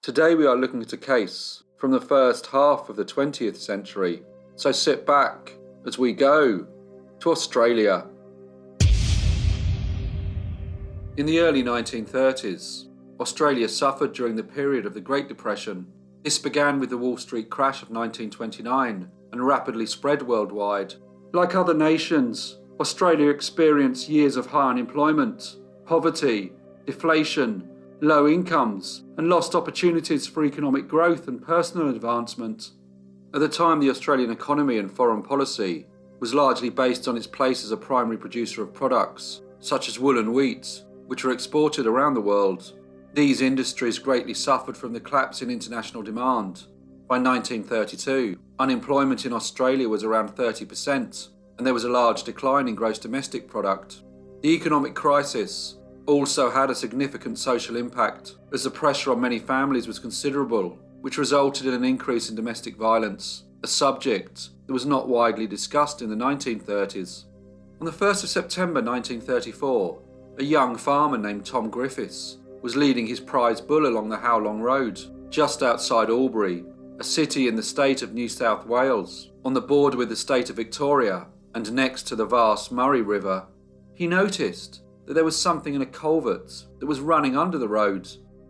Today we are looking at a case from the first half of the 20th century, so sit back as we go to Australia. In the early 1930s, Australia suffered during the period of the Great Depression. This began with the Wall Street crash of 1929 and rapidly spread worldwide. Like other nations, Australia experienced years of high unemployment, poverty, deflation, low incomes, and lost opportunities for economic growth and personal advancement. At the time, the Australian economy and foreign policy was largely based on its place as a primary producer of products, such as wool and wheat, which were exported around the world. These industries greatly suffered from the collapse in international demand. By 1932, unemployment in Australia was around 30%, and there was a large decline in gross domestic product. The economic crisis also had a significant social impact, as the pressure on many families was considerable, which resulted in an increase in domestic violence, a subject that was not widely discussed in the 1930s. On the 1st of September 1934, a young farmer named Tom Griffiths was leading his prize bull along the How Long Road, just outside Albury, a city in the state of New South Wales, on the border with the state of Victoria and next to the vast Murray River. He noticed that there was something in a culvert that was running under the road.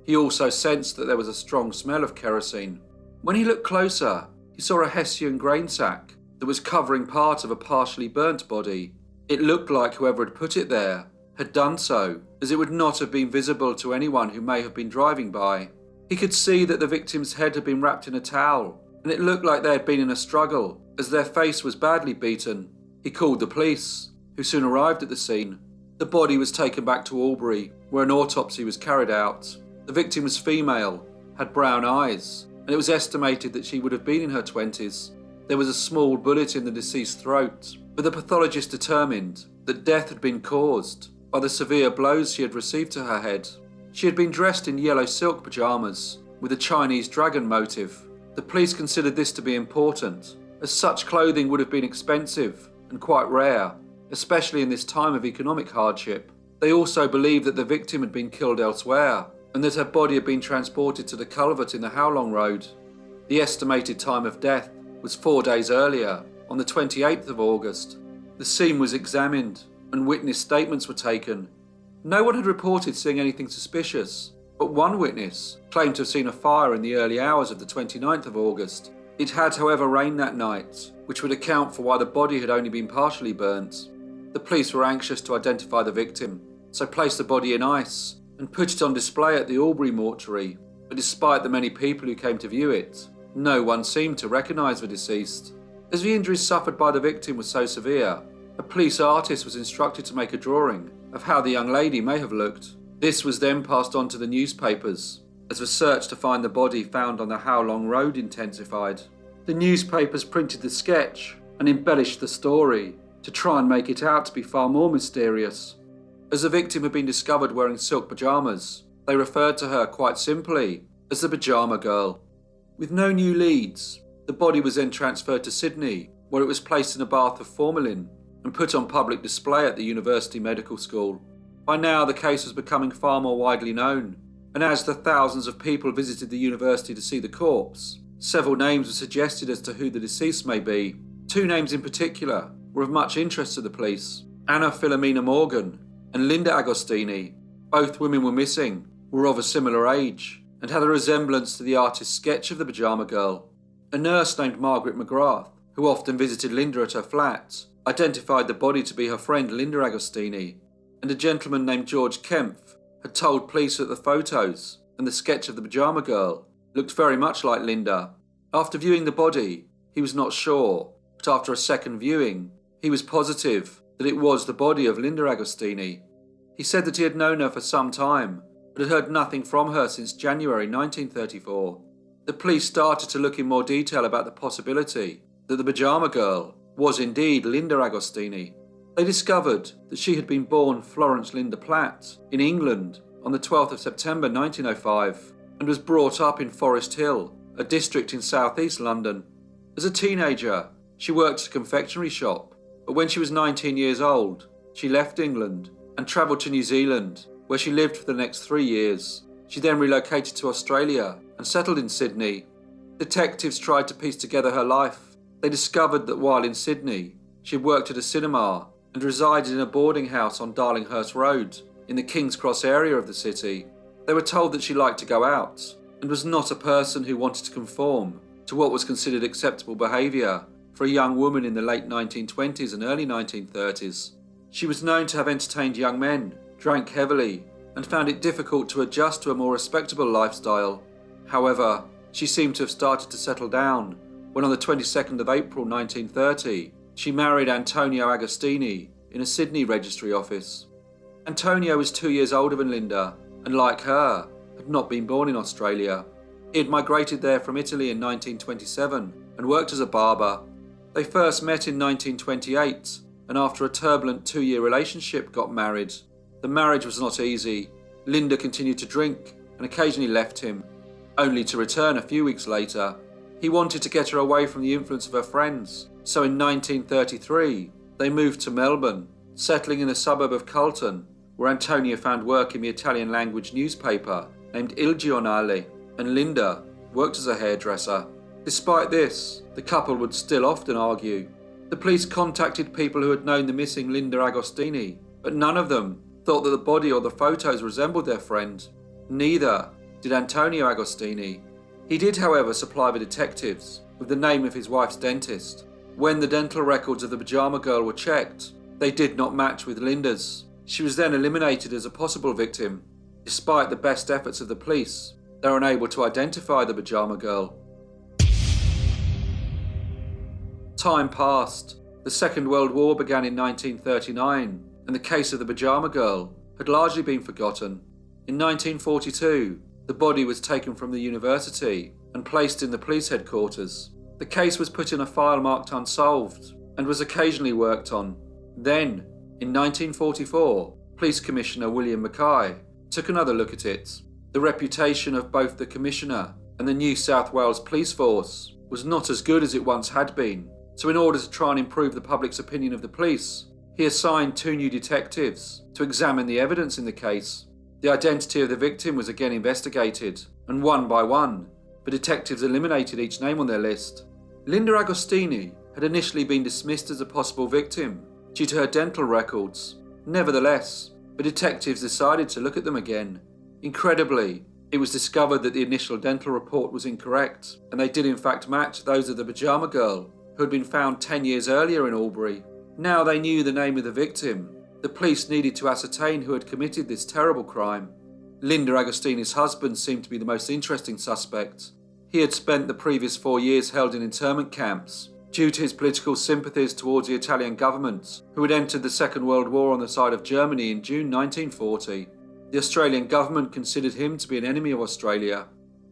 He also sensed that there was a strong smell of kerosene. When he looked closer, he saw a Hessian grain sack that was covering part of a partially burnt body. It looked like whoever had put it there had done so, as it would not have been visible to anyone who may have been driving by. He could see that the victim's head had been wrapped in a towel, and it looked like they had been in a struggle, as their face was badly beaten. He called the police, who soon arrived at the scene. The body was taken back to Albury, where an autopsy was carried out. The victim was female, had brown eyes, and it was estimated that she would have been in her 20s. There was a small bullet in the deceased's throat, but the pathologist determined that death had been caused by the severe blows she had received to her head. She had been dressed in yellow silk pyjamas with a Chinese dragon motif. The police considered this to be important, as such clothing would have been expensive and quite rare, especially in this time of economic hardship. They also believed that the victim had been killed elsewhere and that her body had been transported to the culvert in the How Long Road. The estimated time of death was 4 days earlier, on the 28th of August. The scene was examined and witness statements were taken. No one had reported seeing anything suspicious, but one witness claimed to have seen a fire in the early hours of the 29th of August. It had, however, rained that night, which would account for why the body had only been partially burnt. The police were anxious to identify the victim, so placed the body in ice and put it on display at the Albury mortuary. But despite the many people who came to view it, no one seemed to recognise the deceased. As the injuries suffered by the victim were so severe, a police artist was instructed to make a drawing of how the young lady may have looked. This was then passed on to the newspapers, as the search to find the body found on the How Long Road intensified. The newspapers printed the sketch and embellished the story to try and make it out to be far more mysterious. As the victim had been discovered wearing silk pyjamas, they referred to her quite simply as the Pyjama Girl. With no new leads, the body was then transferred to Sydney, where it was placed in a bath of formalin and put on public display at the University Medical School. By now, the case was becoming far more widely known, and as the thousands of people visited the university to see the corpse, several names were suggested as to who the deceased may be. Two names in particular were of much interest to the police: Anna Philomena Morgan and Linda Agostini. Both women were missing, were of a similar age, and had a resemblance to the artist's sketch of the Pyjama Girl. A nurse named Margaret McGrath, who often visited Linda at her flat, identified the body to be her friend Linda Agostini, and a gentleman named George Kempf had told police that the photos and the sketch of the Pyjama Girl looked very much like Linda. After viewing the body, he was not sure, but after a second viewing, he was positive that it was the body of Linda Agostini. He said that he had known her for some time, but had heard nothing from her since January 1934. The police started to look in more detail about the possibility that the Pyjama Girl was indeed Linda Agostini. They discovered that she had been born Florence Linda Platt in England on the 12th of September 1905 and was brought up in Forest Hill, a district in southeast London. As a teenager, she worked at a confectionery shop, but when she was 19 years old, she left England and travelled to New Zealand, where she lived for the next 3 years. She then relocated to Australia and settled in Sydney. Detectives tried to piece together her life. They discovered that while in Sydney, she had worked at a cinema and resided in a boarding house on Darlinghurst Road in the King's Cross area of the city. They were told that she liked to go out and was not a person who wanted to conform to what was considered acceptable behaviour for a young woman in the late 1920s and early 1930s. She was known to have entertained young men, drank heavily, and found it difficult to adjust to a more respectable lifestyle. However, she seemed to have started to settle down when on the 22nd of April 1930, she married Antonio Agostini in a Sydney registry office. Antonio was 2 years older than Linda and, like her, had not been born in Australia. He had migrated there from Italy in 1927 and worked as a barber. They first met in 1928 and after a turbulent 2-year relationship got married. The marriage was not easy. Linda continued to drink and occasionally left him, only to return a few weeks later. He wanted to get her away from the influence of her friends, so in 1933 they moved to Melbourne, settling in a suburb of Carlton, where Antonio found work in the Italian language newspaper named Il Giornale, and Linda worked as a hairdresser. Despite this, the couple would still often argue. The police contacted people who had known the missing Linda Agostini, but none of them thought that the body or the photos resembled their friend. Neither did Antonio Agostini. He did, however, supply the detectives with the name of his wife's dentist. When the dental records of the Pyjama girl were checked, they did not match with Linda's. She was then eliminated as a possible victim. Despite the best efforts of the police, they were unable to identify the Pyjama girl. Time passed. The Second World War began in 1939, and the case of the Pyjama girl had largely been forgotten. In 1942, the body was taken from the university and placed in the police headquarters. The case was put in a file marked unsolved and was occasionally worked on. Then, in 1944, Police Commissioner William Mackay took another look at it. The reputation of both the Commissioner and the New South Wales Police Force was not as good as it once had been, so in order to try and improve the public's opinion of the police, he assigned 2 new detectives to examine the evidence in the case. The identity of the victim was again investigated, and one by one, the detectives eliminated each name on their list. Linda Agostini had initially been dismissed as a possible victim due to her dental records. Nevertheless, the detectives decided to look at them again. Incredibly, it was discovered that the initial dental report was incorrect, and they did in fact match those of the Pyjama girl, who had been found 10 years earlier in Albury. Now they knew the name of the victim. The police needed to ascertain who had committed this terrible crime. Linda Agostini's husband seemed to be the most interesting suspect. He had spent the previous 4 years held in internment camps due to his political sympathies towards the Italian government, who had entered the Second World War on the side of Germany in June 1940. The Australian government considered him to be an enemy of Australia.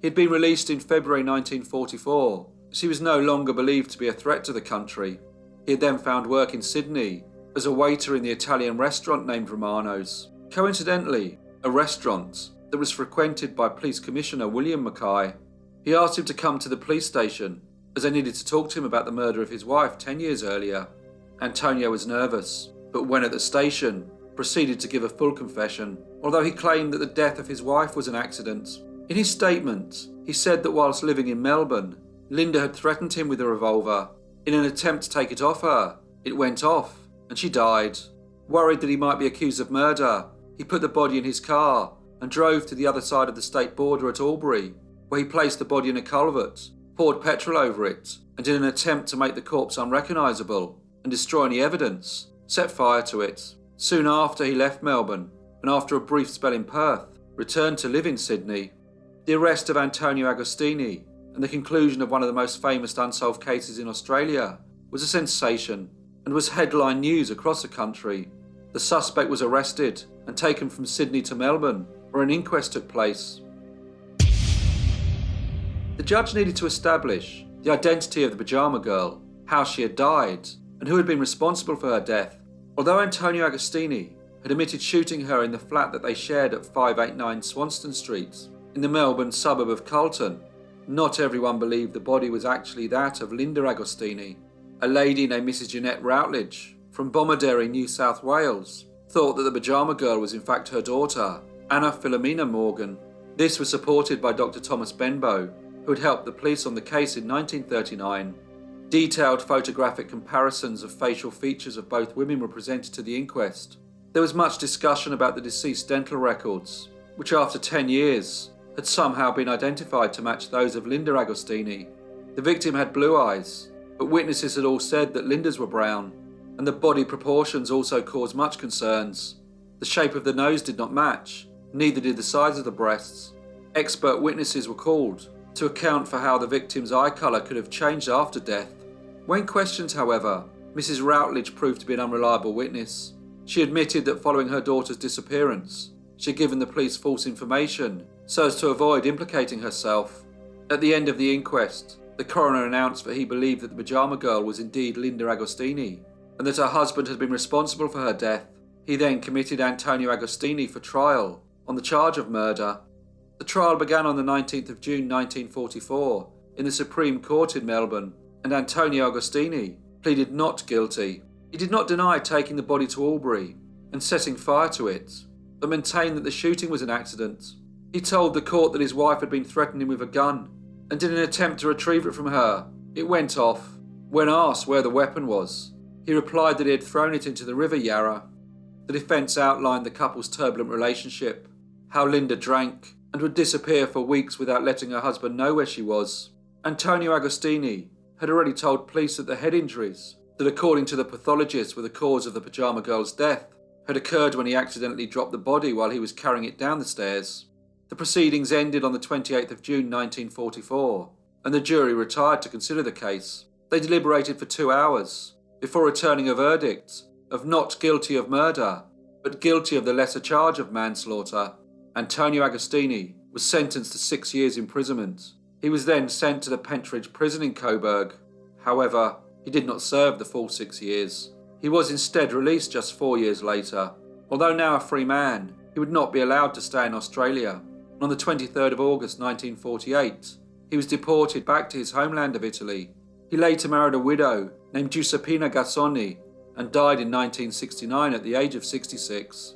He had been released in February 1944, as he was no longer believed to be a threat to the country. He had then found work in Sydney as a waiter in the Italian restaurant named Romano's. Coincidentally, a restaurant that was frequented by Police Commissioner William Mackay. He asked him to come to the police station as they needed to talk to him about the murder of his wife 10 years earlier. Antonio was nervous, but when at the station, proceeded to give a full confession, although he claimed that the death of his wife was an accident. In his statement, he said that whilst living in Melbourne, Linda had threatened him with a revolver. In an attempt to take it off her, it went off, and she died. Worried that he might be accused of murder, he put the body in his car and drove to the other side of the state border at Albury, where he placed the body in a culvert, poured petrol over it, and in an attempt to make the corpse unrecognisable and destroy any evidence, set fire to it. Soon after, he left Melbourne, and after a brief spell in Perth, returned to live in Sydney. The arrest of Antonio Agostini and the conclusion of one of the most famous unsolved cases in Australia was a sensation and was headline news across the country. The suspect was arrested and taken from Sydney to Melbourne, where an inquest took place. The judge needed to establish the identity of the Pyjama girl, how she had died, and who had been responsible for her death. Although Antonio Agostini had admitted shooting her in the flat that they shared at 589 Swanston Street, in the Melbourne suburb of Carlton, not everyone believed the body was actually that of Linda Agostini. A lady named Mrs. Jeanette Routledge, from Bomaderry, New South Wales, thought that the Pyjama girl was in fact her daughter, Anna Philomena Morgan. This was supported by Dr. Thomas Benbow, who had helped the police on the case in 1939. Detailed photographic comparisons of facial features of both women were presented to the inquest. There was much discussion about the deceased dental records, which after 10 years had somehow been identified to match those of Linda Agostini. The victim had blue eyes, but witnesses had all said that Linda's were brown, and the body proportions also caused much concerns. The shape of the nose did not match, neither did the size of the breasts. Expert witnesses were called to account for how the victim's eye colour could have changed after death. When questioned, however, Mrs. Routledge proved to be an unreliable witness. She admitted that following her daughter's disappearance, she had given the police false information so as to avoid implicating herself. At the end of the inquest, the coroner announced that he believed that the Pyjama Girl was indeed Linda Agostini, and that her husband had been responsible for her death. He then committed Antonio Agostini for trial on the charge of murder. The trial began on the 19th of June 1944 in the Supreme Court in Melbourne, and Antonio Agostini pleaded not guilty. He did not deny taking the body to Albury and setting fire to it, but maintained that the shooting was an accident. He told the court that his wife had been threatening him with a gun, and in an attempt to retrieve it from her, it went off. When asked where the weapon was, he replied that he had thrown it into the River Yarra. The defence outlined the couple's turbulent relationship, how Linda drank and would disappear for weeks without letting her husband know where she was. Antonio Agostini had already told police that the head injuries, that according to the pathologist were the cause of the Pyjama Girl's death, had occurred when he accidentally dropped the body while he was carrying it down the stairs. The proceedings ended on the 28th of June 1944, and the jury retired to consider the case. They deliberated for 2 hours before returning a verdict of not guilty of murder, but guilty of the lesser charge of manslaughter. Antonio Agostini was sentenced to 6 years imprisonment. He was then sent to the Pentridge prison in Coburg. However, he did not serve the full 6 years. He was instead released just 4 years later. Although now a free man, he would not be allowed to stay in Australia. On the 23rd of August 1948, he was deported back to his homeland of Italy. He later married a widow named Giuseppina Gassoni and died in 1969 at the age of 66.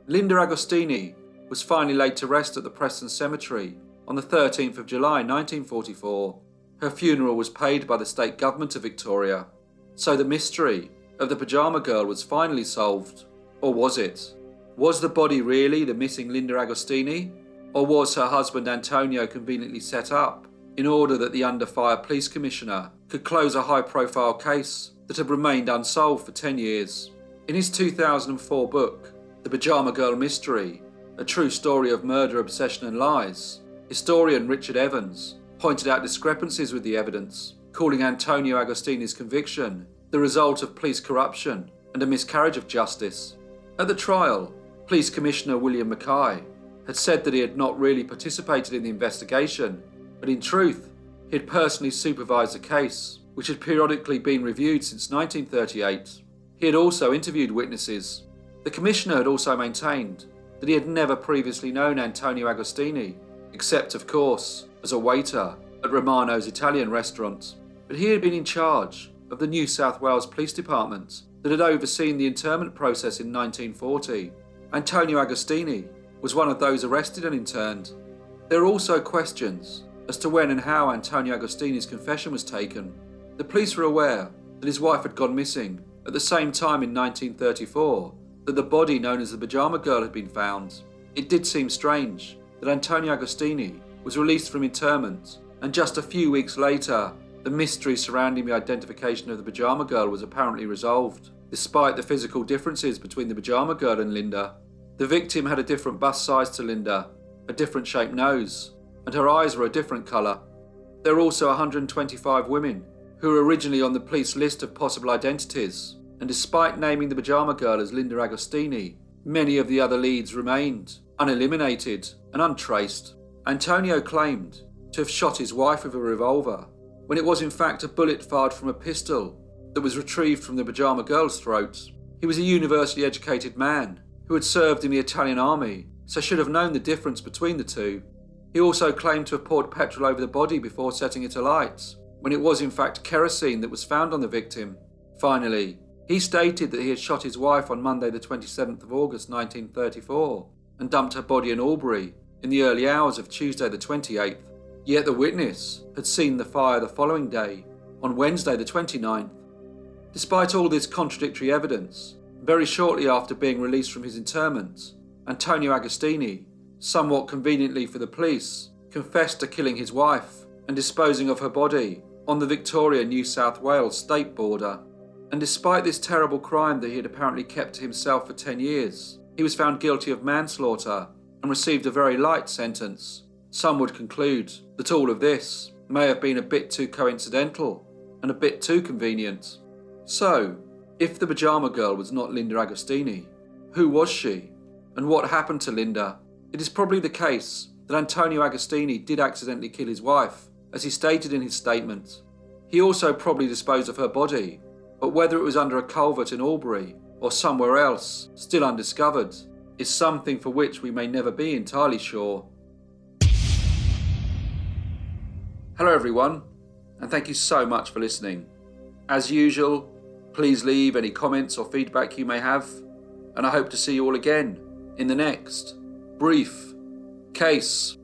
Linda Agostini was finally laid to rest at the Preston Cemetery on the 13th of July 1944. Her funeral was paid by the state government of Victoria. So the mystery of the Pyjama Girl was finally solved. Or was it? Was the body really the missing Linda Agostini? Or was her husband Antonio conveniently set up in order that the Under Fire Police Commissioner could close a high-profile case that had remained unsolved for 10 years? In his 2004 book, The Pyjama Girl Mystery, a true story of murder, obsession and lies, historian Richard Evans pointed out discrepancies with the evidence, calling Antonio Agostini's conviction the result of police corruption and a miscarriage of justice. At the trial, Police Commissioner William Mackay had said that he had not really participated in the investigation, but in truth, he had personally supervised the case, which had periodically been reviewed since 1938. He had also interviewed witnesses. The Commissioner had also maintained that he had never previously known Antonio Agostini, except, of course, as a waiter at Romano's Italian restaurant. But he had been in charge of the New South Wales Police Department that had overseen the interment process in 1940. Antonio Agostini was one of those arrested and interned. There are also questions as to when and how Antonio Agostini's confession was taken. The police were aware that his wife had gone missing at the same time in 1934 that the body known as the Pyjama Girl had been found. It did seem strange that Antonio Agostini was released from internment, and just a few weeks later, the mystery surrounding the identification of the Pyjama Girl was apparently resolved, despite the physical differences between the Pyjama Girl and Linda. The victim had a different bust size to Linda, a different shaped nose, and her eyes were a different colour. There were also 125 women who were originally on the police list of possible identities, and despite naming the Pyjama Girl as Linda Agostini, many of the other leads remained uneliminated and untraced. Antonio claimed to have shot his wife with a revolver, when it was in fact a bullet fired from a pistol that was retrieved from the Pyjama Girl's throat. He was a university educated man who had served in the Italian army, so should have known the difference between the two. He also claimed to have poured petrol over the body before setting it alight, when it was in fact kerosene that was found on the victim. Finally, he stated that he had shot his wife on Monday the 27th of August 1934 and dumped her body in Albury in the early hours of Tuesday the 28th, yet the witness had seen the fire the following day, on Wednesday the 29th. Despite all this contradictory evidence, very shortly after being released from his internment, Antonio Agostini, somewhat conveniently for the police, confessed to killing his wife and disposing of her body on the Victoria-New South Wales state border. And despite this terrible crime that he had apparently kept to himself for 10 years, he was found guilty of manslaughter and received a very light sentence. Some would conclude that all of this may have been a bit too coincidental and a bit too convenient. So, if the Pyjama Girl was not Linda Agostini, who was she? And what happened to Linda? It is probably the case that Antonio Agostini did accidentally kill his wife, as he stated in his statement. He also probably disposed of her body, but whether it was under a culvert in Albury or somewhere else, still undiscovered, is something for which we may never be entirely sure. Hello everyone, and thank you so much for listening. As usual, please leave any comments or feedback you may have, and I hope to see you all again in the next Brief Case.